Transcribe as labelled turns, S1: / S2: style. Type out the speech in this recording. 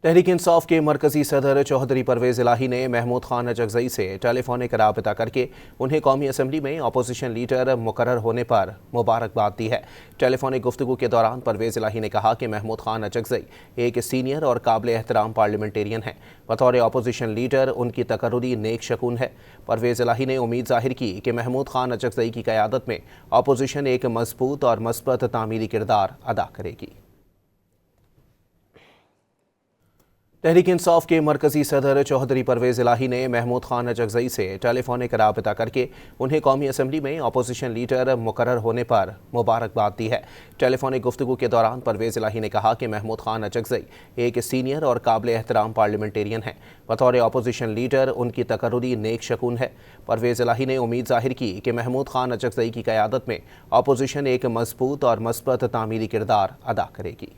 S1: तहरीक इंसाफ के मरकजी सदर चौधरी परवेज इलाही ने महमूद खान अजगज़ई से टेलीफोनिक राबता करके उन्हें कौमी असम्बली में अपोजिशन लीडर मुकर्रर होने पर मुबारकबाद दी है। टेलीफोनिक गुफ्तगू के दौरान परवेज इलाही ने कहा कि महमूद खान अजगज़ई एक सीनियर और काबिल एहतराम पार्लियामेंटेरियन हैं। बतौर अपोजिशन लीडर उनकी तकर्रुरी नेक शकून है। परवेज इलाही ने उम्मीद जाहिर की कि महमूद खान अजगज़ई की क़यादत में अपोजिशन एक मजबूत और मस्बत तामीरी किरदार अदा करेगी। तहरीक इंसाफ के मरकजी सदर चौधरी परवेज इलाही ने महमूद खान अजगज़ई से टेलीफोनिक राबता करके उन्हें कौमी असम्बली में अपोजिशन लीडर मुकर्रर होने पर मुबारकबाद दी है। टेलीफोनिक गुफ्तगू के दौरान परवेज इलाही ने कहा कि महमूद खान अजगज़ई एक सीनियर और काबिल एहतराम पार्लियामेंटेरियन हैं। बतौर अपोजिशन लीडर उनकी तकर्रुरी नेक शकून है। परवेज इलाही ने उम्मीद जाहिर की कि महमूद खान अजगज़ई की क़यादत में अपोजिशन एक मजबूत और मस्बत तामीरी किरदार अदा करेगी।